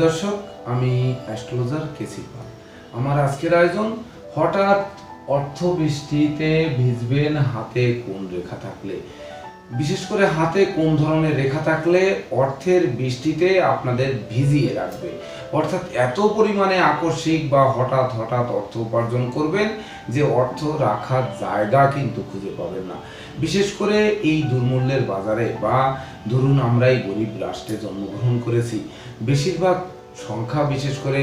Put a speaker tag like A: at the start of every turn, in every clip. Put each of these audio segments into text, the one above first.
A: দর্শক, আমি অ্যাস্ট্রোলজার কেসি পাল। আমার আজকের আয়োজন, হঠাৎ অর্থবৃষ্টিতে ভিজবেন হাতে কোন রেখা থাকলে। বিশেষ করে হাতে কোন ধরনের রেখা থাকলে অর্থের বৃষ্টিতে আপনাদের ভিজিয়ে রাখবে, অর্থাৎ এত পরিমাণে আকস্মিক বা হঠাৎ হঠাৎ অর্থ উপার্জন করবেন যে অর্থ রাখার জায়গা কিন্তু খুঁজে পাবেন না। বিশেষ করে এই দুর্মূল্যের বাজারে, বা ধরুন আমরাই গরিব রাষ্ট্রে জন্মগ্রহণ করেছি, বেশিরভাগ সংখ্যা বিশেষ করে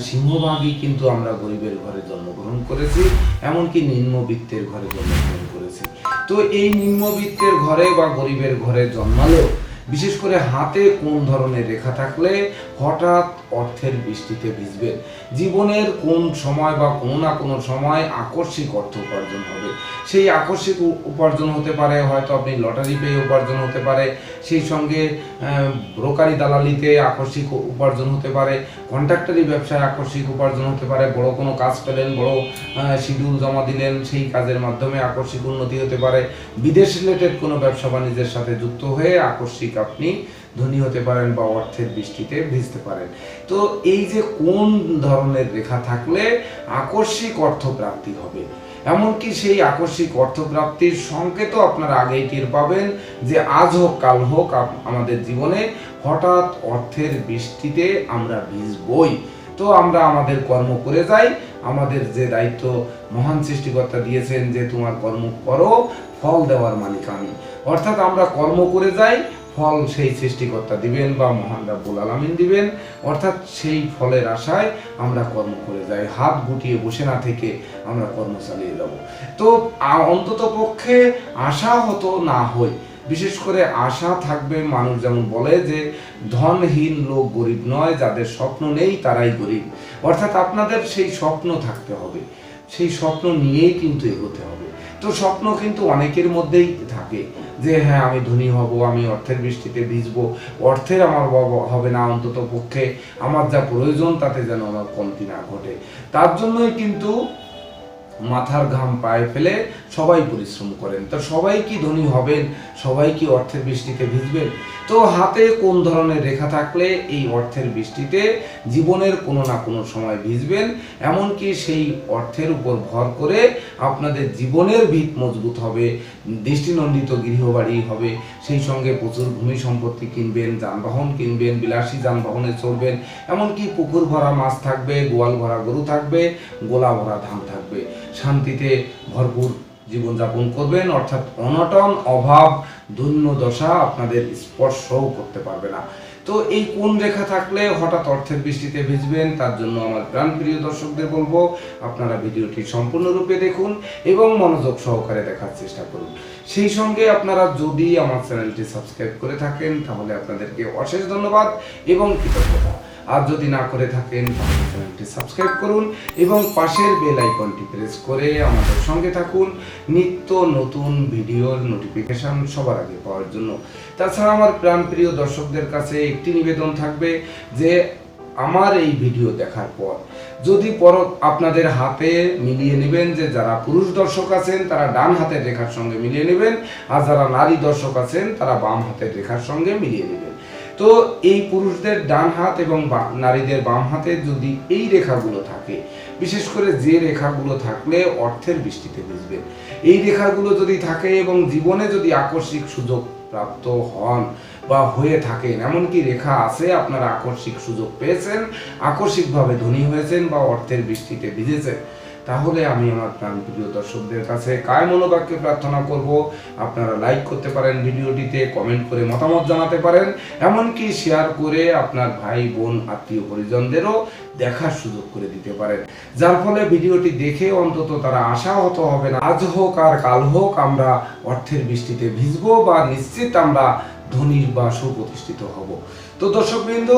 A: সিংহভাগই কিন্তু আমরা গরিবের ঘরে জন্মগ্রহণ করেছি, এমনকি নিম্নবিত্তের ঘরে জন্মগ্রহণ করেছি। তো এই নিম্নবিত্তের ঘরে বা গরিবের ঘরে জন্মালেও বিশেষ করে হাতে কোন ধরনের রেখা থাকলে হঠাৎ অর্থের বৃষ্টিতে ভিজবেন, জীবনের কোন সময় বা কোনো না কোনো সময় আকস্মিক অর্থ উপার্জন হবে। সেই আকস্মিক উপার্জন হতে পারে, হয়তো আপনি লটারি পেয়ে উপার্জন হতে পারে, সেই সঙ্গে ব্রোকারি দালালিতে আকস্মিক উপার্জন হতে পারে, কন্ট্রাক্টরি ব্যবসায় আকস্মিক উপার্জন হতে পারে, বড় কোনো কাজ পেলেন, বড় শিডিউল জমা দিলেন, সেই কাজের মাধ্যমে আকস্মিক উন্নতি হতে পারে, বিদেশ রিলেটেড কোনো ব্যবসা বাণিজ্যের সাথে যুক্ত হয়ে আকস্মিক আপনি ধনী হতে পারেন বা অর্থের বৃষ্টিতে ভিজতে পারেন। তো এই যে কোন ধরনের রেখা থাকলে আকস্মিক অর্থ প্রাপ্তি হবে, এমনকি সেই আকস্মিক অর্থপ্রাপ্তির সংকেতও আপনারা আগেই টের পাবেন যে আজ হোক কাল হোক আমাদের জীবনে হঠাৎ অর্থের বৃষ্টিতে আমরা ভিজবই। তো আমরা আমাদের কর্ম করে যাই, আমাদের যে দায়িত্ব মহান সৃষ্টিকর্তা দিয়েছেন যে তোমার কর্ম করো, ফল দেওয়ার মালিক আমি, অর্থাৎ আমরা কর্ম করে যাই, ফল সেই সৃষ্টিকর্তা দিবেন বা মহান রাব্বুল আলামিন দিবেন, অর্থাৎ সেই ফলের আশায় আমরা কর্ম করে যাই, হাত গুটিয়ে বসে না থেকে আমরা কর্ম চালিয়ে যাব। তো অন্তত পক্ষে আশাহত না হই, বিশেষ করে আশা থাকবে। মানুষ যেমন বলে যে ধনহীন লোক গরিব নয়, যাদের স্বপ্ন নেই তারাই গরিব, অর্থাৎ আপনাদের সেই স্বপ্ন থাকতে হবে, সেই স্বপ্ন নিয়েই কিন্তু এগোতে হবে। তো স্বপ্ন কিন্তু অনেকের মধ্যেই থাকে যে হ্যাঁ আমি ধনী হব, আমি অর্থের বৃষ্টিতে ভিজবো, অর্থের আমার হবে না, অন্তত পক্ষে আমার যা প্রয়োজন তাতে যেন আমার কমতি না ঘটে। তার জন্যই কিন্তু মাথার ঘাম পায়ে ফেলে সবাই পরিশ্রম করেন। তো সবাই কি ধনী হবেন, সবাই কি অর্থের বৃষ্টিতে ভিজবেন? তো হাতে কোন ধরনের রেখা থাকলে এই অর্থের বৃষ্টিতে জীবনের কোনো না কোনো সময় ভিজবেন, এমনকি সেই অর্থের উপর ভর করে আপনাদের জীবনের ভিত মজবুত হবে, দৃষ্টিনন্দিত গৃহবাড়ি হবে, সেই সঙ্গে প্রচুর ভূমি সম্পত্তি কিনবেন, যানবাহন কিনবেন, বিলাসী যানবাহনে চলবেন, এমনকি পুকুর ভরা মাছ থাকবে, গোয়াল ভরা গরু থাকবে, গোলা ভরা ধান থাকবে, শান্তিতে ভরপুর জীবনযাপন করবেন, অর্থাৎ অনটন অভাব দৈন্য দশা আপনাদের স্পর্শও করতে পারবে না। তো এই কোন রেখা থাকলে হঠাৎ অর্থের বৃষ্টিতে ভিজবেন, তার জন্য আমার প্রাণপ্রিয় দর্শকদের বলবো আপনারা ভিডিওটি সম্পূর্ণরূপে দেখুন এবং মনোযোগ সহকারে দেখার চেষ্টা করুন। সেই সঙ্গে আপনারা যদি আমার চ্যানেলটি সাবস্ক্রাইব করে থাকেন তাহলে আপনাদেরকে অশেষ ধন্যবাদ এবং কৃতজ্ঞতা। আর যদি না করে থাকেন তাহলে চ্যানেলটি সাবস্ক্রাইব করুন এবং পাশের বেল আইকনটি প্রেস করে আমাদের সঙ্গে থাকুন নিত্য নতুন ভিডিওর নোটিফিকেশন সবার আগে পাওয়ার জন্য। তাছাড়া আমার প্রাণপ্রিয় দর্শকদের কাছে একটি নিবেদন থাকবে যে আমার এই ভিডিও দেখার পর যদি আপনাদের হাতে মিলিয়ে নেবেন, যে যারা পুরুষ দর্শক আছেন তারা ডান হাতের রেখার সঙ্গে মিলিয়ে নেবেন, আর যারা নারী দর্শক আছেন তারা বাম হাতের রেখার সঙ্গে মিলিয়ে নেবেন। তো এই পুরুষদের ডান হাত এবং নারীদের বাম হাতে যদি এই রেখাগুলো থাকে, বিশেষ করে যে রেখাগুলো থাকলে অর্থের বৃষ্টিতে ভিজবে, এই রেখাগুলো যদি থাকে এবং জীবনে যদি আকস্মিক সুযোগ প্রাপ্ত হন বা হয়ে থাকেন, এমনকি রেখা আছে আপনারা আকস্মিক সুযোগ পেয়েছেন, আকস্মিকভাবে ধনী হয়েছেন বা অর্থের বৃষ্টিতে ভিজেছেন, তাহলে আমি আমার প্রাণপ্রিয় দর্শকদের কাছে কায় মনোবাক্যে প্রার্থনা করব আপনারা লাইক করতে পারেন, ভিডিওটিতে কমেন্ট করে মতামত জানাতে পারেন, এমনকি শেয়ার করে আপনার ভাই বোন আত্মীয় পরিজনদেরও দেখার সুযোগ করে দিতে পারেন, যার ফলে ভিডিওটি দেখে অন্তত তারা আশাহত হবে না, আজ হোক আর কাল হোক আমরা অর্থের বৃষ্টিতে ভিজবো বা নিশ্চিত আমরা ধনী বা সুপ্রতিষ্ঠিত হব। তো দর্শকবৃন্দ,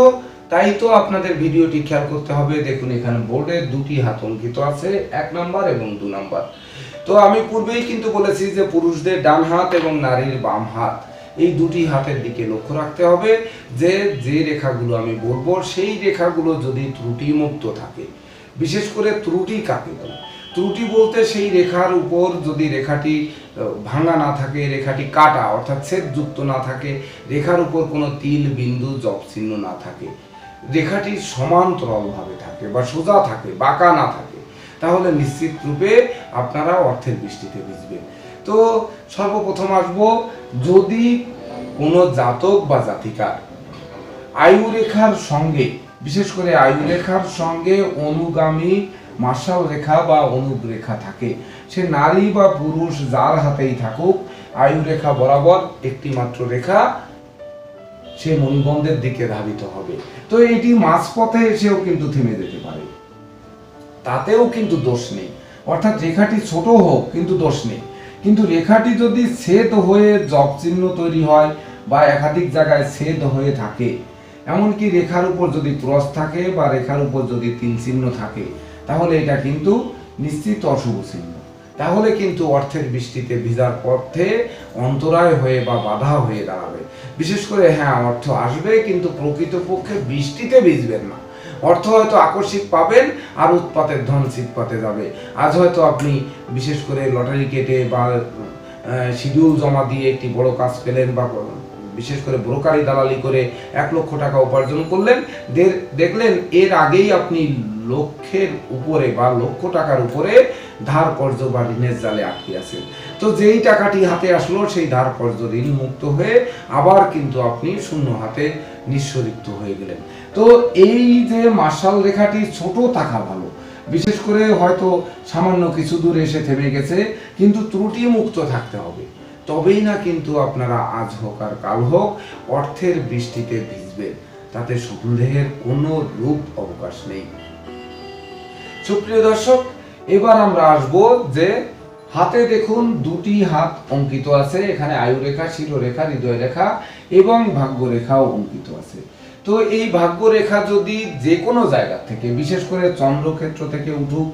A: তাই তো আপনাদের ভিডিওটি খেয়াল করতে হবে। দেখুন এখানে বোর্ডে দুটি হাত অঙ্কিত আছে, 1 নাম্বার এবং 2 নাম্বার। তো আমি পূর্বেই কিন্তু বলেছি যে পুরুষদের ডান হাত এবং নারীর বাম হাত, এই দুটি হাতের দিকে লক্ষ্য রাখতে হবে যে যে রেখাগুলো আমি বলবো সেই রেখাগুলো যদি ত্রুটিমুক্ত থাকে। বিশেষ করে ত্রুটি কাকে বলে? ত্রুটি বলতে সেই রেখার উপর যদি রেখাটি ভাঙা না থাকে, রেখাটি কাটা অর্থাৎ ছেদযুক্ত না থাকে, রেখার উপর কোনো তিল বিন্দু জব চিহ্ন না থাকে, রেখাটি সমান্তরালভাবে থাকে বা সোজা থাকে, বাঁকা না থাকে, তাহলে নিশ্চিত রূপে আপনারা অর্থের বৃষ্টিতে ভিজবেন। তো সর্বপ্রথম আসবো, যদি কোনো জাতক বা জাতিকার আয়ুরেখার সঙ্গে, বিশেষ করে আয়ুরেখার সঙ্গে অনুগামী মার্শাল রেখা বা অনুরেখা থাকে, সে নারী বা পুরুষ যার হাতেই থাকুক, আয়ুরেখা বরাবর একটি মাত্র রেখা সে মণিবন্ধের দিকে ধাবিত হবে। তো এটি মাঝপথে এসেও কিন্তু থেমে যেতে পারে, তাতেও কিন্তু দোষ নেই। অর্থাৎ রেখাটি ছোট হোক কিন্তু দোষ নেই, কিন্তু রেখাটি যদি ছেদ হয়ে জপ চিহ্ন তৈরি হয় বা একাধিক জায়গায় ছেদ হয়ে থাকে, এমনকি রেখার উপর যদি ক্রস থাকে বা রেখার উপর যদি তিল চিহ্ন থাকে, তাহলে এটা কিন্তু নিশ্চিত অশুভ চিহ্ন। তাহলে কিন্তু অর্থের বৃষ্টিতে ভিজার পথে অন্তরায় হয়ে বা বাধা হয়ে দাঁড়াবে। বিশেষ করে হ্যাঁ, অর্থ আসবে কিন্তু প্রকৃতপক্ষে বৃষ্টিতে ভিজবেন না। অর্থ হয়তো আকস্মিক পাবেন আর উৎপাতের ধন শীতপাতে যাবে। আজ হয়তো আপনি বিশেষ করে লটারি কেটে বা শিডিউল জমা দিয়ে একটি বড় কাজ পেলেন, বা বিশেষ করে ব্রোকারি দালালি করে 1 লক্ষ টাকা উপার্জন করলেন, দেখলেন এর আগেই আপনি লক্ষের উপরে বা লক্ষ টাকার উপরে ধার কর্জ বা ঋণের জালে আটকে আছেন। তো যেই টাকাটি হাতে আসলো, সেই ধার কর্জ ঋণ মুক্ত হয়ে আবার কিন্তু আপনি শূন্য হাতে নিঃস্বরিক্ত হয়ে গেলেন। তো এই যে মার্শাল রেখাটি ছোট থাকা ভালো, বিশেষ করে হয়তো সামান্য কিছু দূর এসে থেমে গেছে, কিন্তু ত্রুটি মুক্ত থাকতে হবে, তবেই না কিন্তু আপনারা আজ হোক আর কাল হোক অর্থের বৃষ্টিতে ভিজবেন, তাতে সন্দেহের কোনো রূপ অবকাশ নেই। সুপ্রিয় দর্শক, এবার আমরা আসব যে হাতে দেখুন দুটি হাত অঙ্কিত আছে, এখানে আয়ুরেখা, শিরোরেখা, হৃদয় রেখা এবং ভাগ্যরেখাও অঙ্কিত আছে। তো এই ভাগ্যরেখা যদি যে কোনো জায়গা থেকে, বিশেষ করে চন্দ্রক্ষেত্র থেকে উঠুক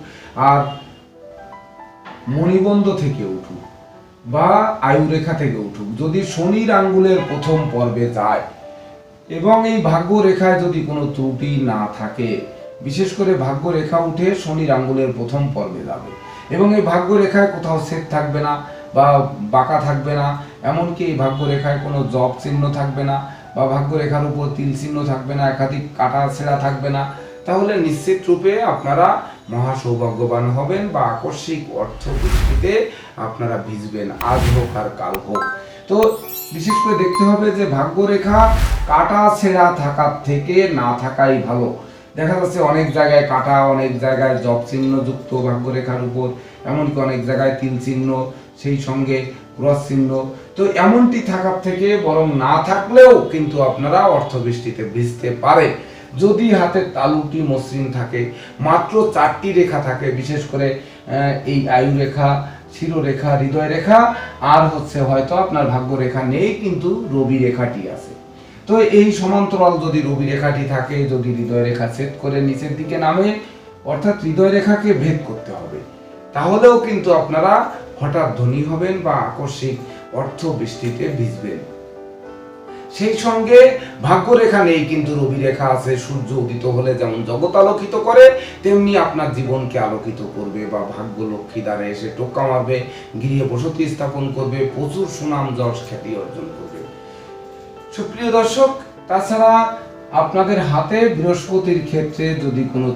A: আর মণিবন্ধ থেকে উঠুক বা আয়ুরেখা থেকে উঠুক, যদি শনির আঙ্গুলের প্রথম পর্বে যায় এবং এই ভাগ্যরেখায় যদি কোনো ত্রুটি না থাকে, বিশেষ করে ভাগ্যরেখা উঠে শনির আঙ্গুলের প্রথম পর্বে যাবে এবং এই ভাগ্যরেখায় কোথাও ছেদ থাকবে না বা বাঁকা থাকবে না, এমনকি এই ভাগ্যরেখায় কোনো জব চিহ্ন থাকবে না বা ভাগ্যরেখার উপর তিল চিহ্ন থাকবে না, একাধিক কাটা ছেঁড়া থাকবে না, তাহলে নিশ্চিত রূপে আপনারা মহা সৌভাগ্যবান হবেন বা আকস্মিক অর্থ বৃষ্টিতে আপনারা ভিজবেন, আজ হোক আর কাল হোক। তো বিশেষ করে দেখতে হবে যে ভাগ্যরেখা কাটা ছেঁড়া থাকার থেকে না থাকাই ভালো। দেখা যাচ্ছে অনেক জায়গায় কাটা, অনেক জায়গায় জব চিহ্ন যুক্ত ভাগ্যরেখার উপর, এমনকি অনেক জায়গায় তিল চিহ্ন, সেই সঙ্গে ক্রস চিহ্ন। তো এমনটি থাকার থেকে বরং না থাকলেও কিন্তু আপনারা অর্থবৃষ্টিতে ভিজতে পারে। যদি হাতের তালুটি মসৃণ থাকে, মাত্র 4টি রেখা থাকে, বিশেষ করে এই আয়ুরেখা, শিরোরেখা, হৃদয় রেখা আর হচ্ছে হয়তো আপনার ভাগ্যরেখা নেই কিন্তু রবি রেখাটি আছে। তো এই সমান্তরাল যদি রবি রেখাটি থাকে, যদি হৃদয় রেখা ছেদ করে নিচের দিকে নামে, অর্থাৎ হৃদয় রেখাকে ভেদ করতে হবে, তাহলেও কিন্তু আপনারা হঠাৎ ধনী হবেন বা আকস্মিক অর্থ বৃষ্টিতে ভিজবেন। সেই সঙ্গে ভাগ্যরেখা নেই কিন্তু রবি রেখা আছে, সূর্য উদিত হলে যেমন জগৎ আলোকিত করে, তেমনি আপনার জীবনকে আলোকিত করবে বা ভাগ্য লক্ষ্মী দ্বারা এসে টোক্কা মারবে, গৃহে বসতি স্থাপন করবে, প্রচুর সুনাম যশ খ্যাতি অর্জন করবে। সুপ্রিয় দর্শক, তাছাড়া আপনাদের হাতে বৃহস্পতির ক্ষেত্রে যদি কোনো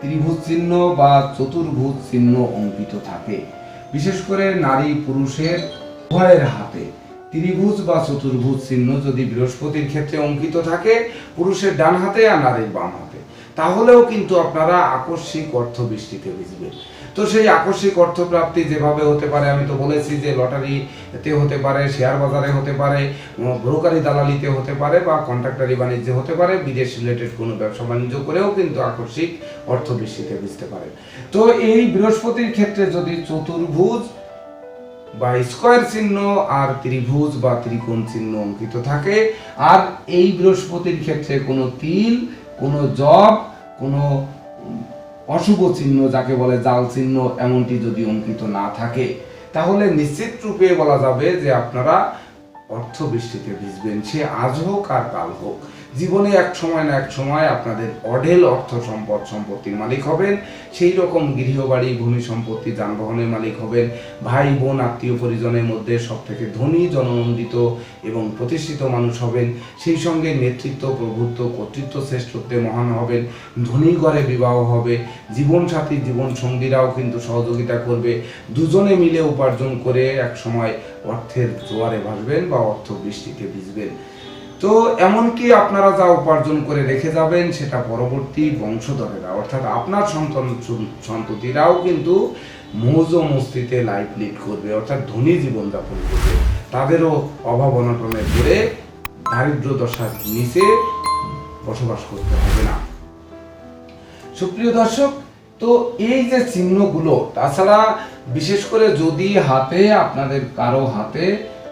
A: ত্রিভুজ চিহ্ন বা চতুর্ভুজ চিহ্ন অঙ্কিত থাকে, বিশেষ করে নারী পুরুষের উভয়ের হাতে ত্রিভুজ বা চতুর্ভুজ চিহ্ন যদি বৃহস্পতির ক্ষেত্রে অঙ্কিত থাকে, পুরুষের ডান হাতে আর নারীর বাম হাতে, তাহলেও কিন্তু আপনারা আকস্মিক অর্থ বৃষ্টিতে ভিজবেন। তো সেই আকস্মিক অর্থ প্রাপ্তি যেভাবে হতে পারে, আমি তো বলেছি যে লটারিতে হতে পারে, শেয়ার বাজারে হতে পারে, ব্রোকারি দালালিতে হতে পারে বা কন্ট্রাক্টারি বাণিজ্যে হতে পারে, বিদেশ রিলেটেড কোনো ব্যবসা বাণিজ্য করেও কিন্তু আকস্মিক অর্থ বৃষ্টিতে ভিজতে পারে। তো এই বৃহস্পতির ক্ষেত্রে যদি চতুর্ভুজ বা স্কয়ার চিহ্ন আর ত্রিভুজ বা ত্রিকোণ চিহ্ন অঙ্কিত থাকে, আর এই বৃহস্পতির ক্ষেত্রে কোনো তিল, কোনো জব, কোনো অশুভ চিহ্ন যাকে বলে জাল চিহ্ন, এমনটি যদি অঙ্কিত না থাকে, তাহলে নিশ্চিত রূপে বলা যাবে যে আপনারা অর্থ বৃষ্টিতে ভিজবেন, সে আজ হোক আর কাল হোক। জীবনে এক সময় না এক সময় আপনাদের অঢেল অর্থ সম্পত্তির মালিক হবেন। সেই রকম গৃহবাড়ি, ভূমি সম্পত্তি, যানবাহনের মালিক হবেন। ভাই বোন আত্মীয় পরিজনের মধ্যে সব থেকে ধনী, জননন্দিত এবং প্রতিষ্ঠিত মানুষ হবেন। সেই সঙ্গে নেতৃত্ব, প্রভুত্ব, কর্তৃত্ব, শ্রেষ্ঠত্বে মহান হবেন। ধনী ঘরে বিবাহ হবে। জীবনসাথী, জীবন সঙ্গীরাও কিন্তু সহযোগিতা করবে। দুজনে মিলে উপার্জন করে এক সময় অর্থের জোয়ারে ভাসবেন বা অর্থ বৃষ্টিতে ভিজবেন। তো এমনকি আপনারা যা উপার্জন করে রেখে যাবেন সেটা পরবর্তী বংশধরেরা অর্থাৎ আপনার সন্ততিরাও কিন্তু মৌজ মস্তিতে লাইফ লিড করবে, অর্থাৎ ধনী জীবনযাপন করবে। তাদেরও অভাব অনটনে পড়ে দারিদ্র দশার নিচে বসবাস করতে হবে না। সুপ্রিয় দর্শক, তো এই যে চিহ্নগুলো, তাছাড়া বিশেষ করে যদি হাতে আপনাদের কারো হাতে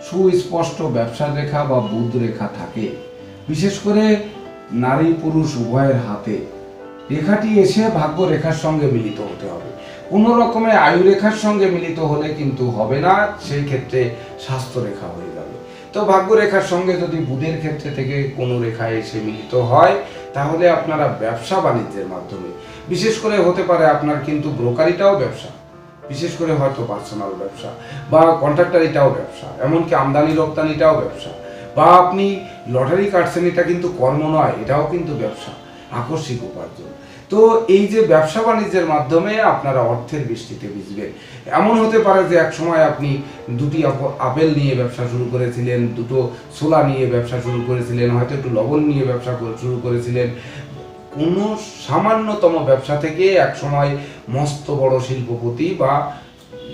A: সুস্পষ্ট ব্যবসার রেখা বা বুধ রেখা থাকে, বিশেষ করে নারী পুরুষ উভয়ের হাতে রেখাটি এসে ভাগ্য রেখার সঙ্গে মিলিত হতে হবে। কোনো রকমের আয়ু রেখার সঙ্গে মিলিত হলে কিন্তু হবে না, সেই ক্ষেত্রে স্বাস্থ্য রেখা হয়ে যাবে। তো ভাগ্য রেখার সঙ্গে যদি বুধের ক্ষেত্রে থেকে কোনো রেখা এসে মিলিত হয়, তাহলে আপনারা ব্যবসা বাণিজ্যের মাধ্যমে, বিশেষ করে হতে পারে আপনার কিন্তু ব্রোকারিটাও ব্যবসা, বিশেষ করে হয়তো পার্সোনাল ব্যবসা বা কন্ট্রাক্টরিটাও ব্যবসা, এমনকি আমদানি রপ্তানিটাও ব্যবসা, বা আপনি লটারি কাটছেন, এটা কিন্তু কর্ম নয়, এটাও কিন্তু ব্যবসা, আকস্মিক উপার্জন। তো এই যে ব্যবসা বাণিজ্যের মাধ্যমে আপনারা অর্থের বৃষ্টিতে ভিজবেন। এমন হতে পারে যে এক সময় আপনি দুটি আপেল নিয়ে ব্যবসা শুরু করেছিলেন, দুটো ছোলা নিয়ে ব্যবসা শুরু করেছিলেন, হয়তো একটু লবণ নিয়ে ব্যবসা শুরু করেছিলেন। কোনো সামান্যতম ব্যবসা থেকে এক সময় মস্ত বড় শিল্পপতি বা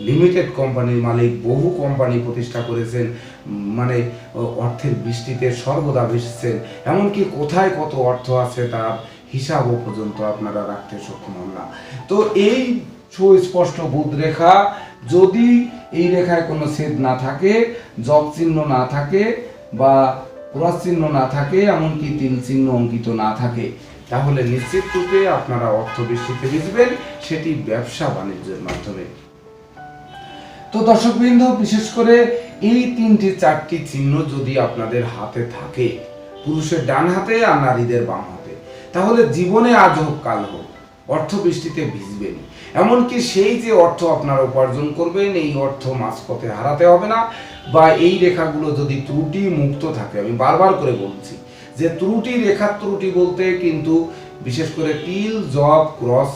A: লিমিটেড কোম্পানির মালিক, বহু কোম্পানি প্রতিষ্ঠা করেছেন, মানে অর্থের বৃষ্টিতে সর্বদা ভিজছেন। এমনকি কোথায় কত অর্থ আছে তার হিসাবও পর্যন্ত আপনারা রাখতে সক্ষম হন না। তো এই সুস্পষ্ট বুধ রেখা, যদি এই রেখায় কোনো ছেদ না থাকে, জব চিহ্ন না থাকে বা ক্রস চিহ্ন না থাকে, এমনকি তিল চিহ্ন অঙ্কিত না থাকে, তাহলে নিশ্চিত রূপে আপনারা অর্থ বৃষ্টিতে ভিজবেন, সেটি ব্যবসা বাণিজ্যের মাধ্যমে। তো দর্শকবৃন্দ, বিশেষ করে এই তিনটি চারটি চিহ্ন যদি আপনাদের হাতে থাকে, পুরুষের ডান হাতে আর নারীদের বাম হাতে, তাহলে জীবনে আজ হোক কাল হোক অর্থ বৃষ্টিতে ভিজবেন। এমনকি সেই যে অর্থ আপনারা উপার্জন করবেন, এই অর্থ মাঝপথে হারাতে হবে না। বা এই রেখাগুলো যদি ত্রুটি মুক্ত থাকে, আমি বারবার করে বলছি যে ত্রুটি, রেখার ত্রুটি বলতে কিন্তু বিশেষ করে তিল, জব, ক্রস,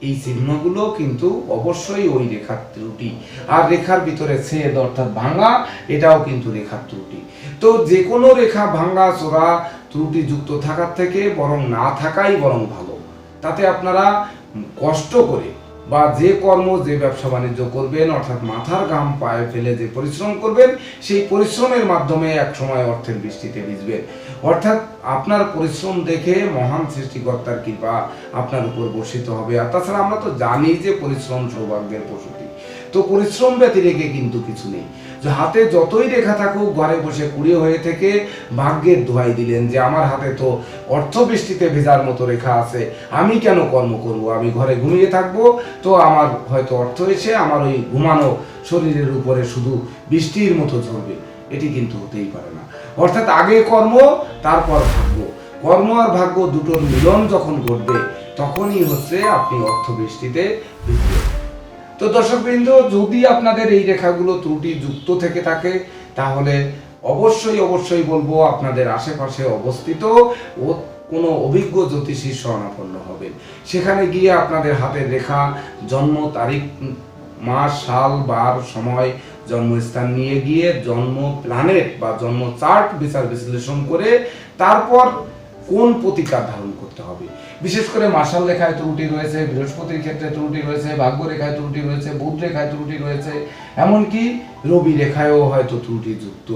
A: এই চিহ্নগুলো কিন্তু অবশ্যই ওই রেখার ত্রুটি। আর রেখার ভিতরে ছেদ অর্থাৎ ভাঙা, এটাও কিন্তু রেখার ত্রুটি। তো যে কোনো রেখা ভাঙা চোরা ত্রুটি যুক্ত থাকার থেকে বরং না থাকাই বরং ভালো। তাতে আপনারা কষ্ট করে বা যে কর্ম, যে ব্যবসা বাণিজ্য করবেন, অর্থাৎ মাথার ঘাম পায়ে ফেলে যে পরিশ্রম করবেন, সেই পরিশ্রমের মাধ্যমে এক সময় অর্থের বৃষ্টিতে ভিজবেন। অর্থাৎ আপনার পরিশ্রম দেখে মহান সৃষ্টিকর্তার কৃপা আপনার উপর বর্ষিত হবে। আর তাছাড়া আমরা তো জানি যে পরিশ্রম সৌভাগ্যের প্রসূতি। তো পরিশ্রম ব্যতিরেকে কিন্তু কিছু নেই। যে হাতে যতই রেখা থাকুক, ঘরে বসে কুড়িয়ে হয়ে থেকে ভাগ্যের দোহাই দিলেন যে আমার হাতে তো অর্থ বৃষ্টিতে ভেজার মতো রেখা আছে, আমি কেন কর্ম করব, আমি ঘরে ঘুমিয়ে থাকবো, তো আমার হয়তো অর্থ এসে আমার ওই ঘুমানো শরীরের উপরে শুধু বৃষ্টির মতো ঝরবে। এটি কিন্তু হতেই পারে না। অর্থাৎ আগে কর্ম, তারপর ভাগ্য। কর্ম আর ভাগ্য দুটোর মিলন যখন ঘটবে, তখনই হচ্ছে আপনি অর্থ বৃষ্টিতে ভিজবেন। তো দর্শকবৃন্দ, যদি আপনাদের এই রেখাগুলো ত্রুটি যুক্ত থেকে থাকে, তাহলে অবশ্যই বলবো আপনাদের আশেপাশে অবস্থিত ও কোনো অভিজ্ঞ জ্যোতিষীর শরণাপন্ন হবেন। সেখানে গিয়ে আপনাদের হাতের রেখা, জন্ম তারিখ, মাস, সাল, বার, সময়, জন্মস্থান নিয়ে গিয়ে জন্ম প্ল্যানেট বা জন্ম চার্ট বিচার বিশ্লেষণ করে তারপর কোন প্রতিকার ধারণ করতে হবে। বিশেষ করে মাসাল রেখায় ত্রুটি রয়েছে, বৃহস্পতির ক্ষেত্রে ত্রুটি রয়েছে, ভাগ্য রেখায় ত্রুটি রয়েছে, বুধ রেখায় ত্রুটি রয়েছে, এমনকি রবি রেখায়ও হয়তো ত্রুটি যুক্ত।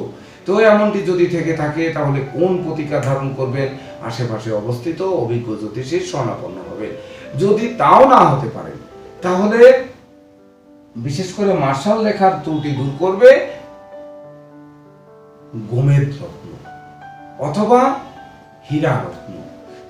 A: তো এমনটি যদি থেকে থাকে, তাহলে কোন প্রতিকার ধারণ করবেন, আশেপাশে অবস্থিত অভিজ্ঞ জ্যোতিষীর শরণাপন্ন হবেন। যদি তাও না হতে পারে, তাহলে বিশেষ করে মার্শাল রেখার ত্রুটি দূর করবে গোমেদ রত্ন অথবা হীরা রত্ন।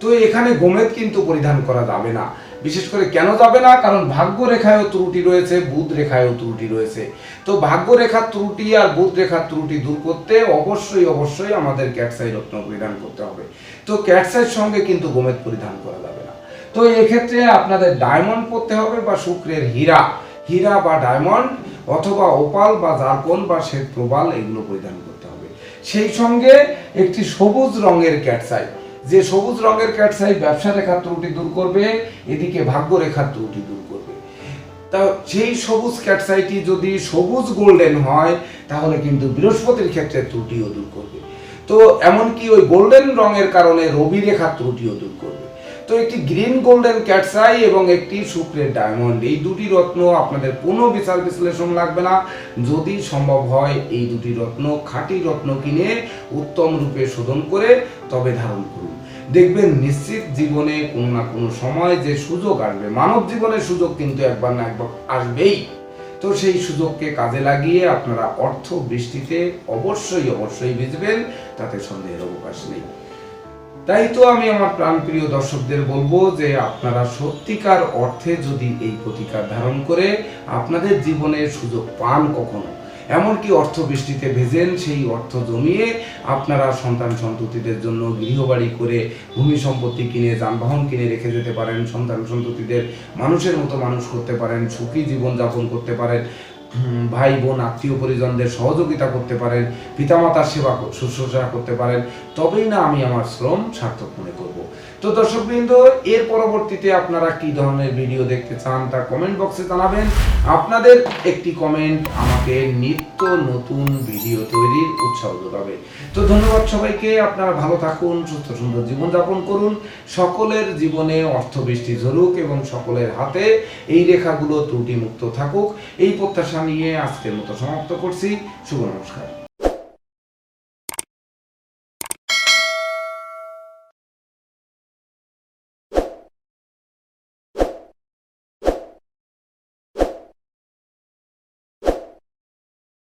A: তো এখানে গোমেদ কিন্তু পরিধান করা যাবে না, বিশেষ করে কেন যাবে না? কারণ ভাগ্য রেখায়ও ত্রুটি রয়েছে, বুধ রেখায়ও ত্রুটি রয়েছে। তো ভাগ্য রেখার ত্রুটি আর বুধ রেখার ত্রুটি দূর করতে অবশ্যই আমাদের ক্যাটসাই রত্ন পরিধান করতে হবে। তো ক্যাটসাইয়ের সঙ্গে কিন্তু গোমেদ পরিধান করা যাবে না। তো এক্ষেত্রে আপনাদের ডায়মন্ড পরতে হবে বা শুক্রের হীরা বা ডায়মন্ড অথবা ওপাল বা জারকন বা শ্বেত প্রবাল এগুলো পরিধান করতে হবে। সেই সঙ্গে একটি সবুজ রঙের ক্যাটসাই, যে সবুজ রঙের ক্যাটসাই ব্যবসা রেখার ত্রুটি দূর করবে, এদিকে ভাগ্য রেখার ত্রুটি দূর করবে। তা সেই সবুজ ক্যাটসাইটি যদি সবুজ গোল্ডেন হয় তাহলে কিন্তু বৃহস্পতির ক্ষেত্রে ত্রুটিও দূর করবে। তো এমনকি ওই গোল্ডেন রঙের কারণে রবি রেখার ত্রুটিও দূর করবে। তো একটি গ্রিন গোল্ডেন ক্যাটসাই এবং একটি শুক্রের ডায়মন্ড, এই দুটি রত্ন আপনাদের কোনো বিচার বিশ্লেষণ লাগবে না। যদি সম্ভব হয় এই দুটি রত্ন খাঁটি রত্ন কিনে উত্তম রূপে শোধন করে তবে ধারণ করুন। দেখবেন নিশ্চিত জীবনে কোনো না কোনো সময় যে সুযোগ আসবে, মানব জীবনের সুযোগ কিন্তু একবার না একবার আসবেই। তো সেই সুযোগকে কাজে লাগিয়ে আপনারা অর্থ বৃষ্টিতে অবশ্যই ভিজবেন, তাতে সন্দেহের অবকাশ নেই। তাই তো আমি আমার প্রাণপ্রিয় দর্শকদের বলবো যে আপনারা সত্যিকার অর্থে যদি এই প্রতিকার ধারণ করে আপনাদের জীবনের সুযোগ পান কখনো, এমনকি অর্থ বৃষ্টিতে ভেজেন, সেই অর্থ জমিয়ে আপনারা সন্তান সন্ততিদের জন্য গৃহবাড়ি করে ভূমি সম্পত্তি কিনে যানবাহন কিনে রেখে যেতে পারেন, সন্তান সন্ততিদের মানুষের মতো মানুষ করতে পারেন, সুখী জীবন যাপন করতে পারেন, ভাই বোন আত্মীয় পরিজনদের সহযোগিতা করতে পারেন, পিতামাতার সেবা শুশ্রূষা করতে পারেন, তবেই না আমি আমার শ্রম সার্থক মনে করব। তো দর্শকবৃন্দ, এর পরবর্তীতে আপনারা কি ধরনের ভিডিও দেখতে চান তা কমেন্ট বক্সে জানাবেন। আপনাদের একটি কমেন্ট আমাকে নিত্য নতুন ভিডিও তৈরির উৎসাহ যোগাবে। তো ধন্যবাদ সবাইকে। আপনারা ভালো থাকুন, সুস্থ সুন্দর জীবনযাপন করুন, সকলের জীবনে অর্থবৃষ্টি ঝরুক এবং সকলের হাতে এই রেখাগুলো ত্রুটিমুক্ত থাকুক, এই প্রত্যাশা নিয়ে আজকের মতো সমাপ্ত করছি। শুভ নমস্কার।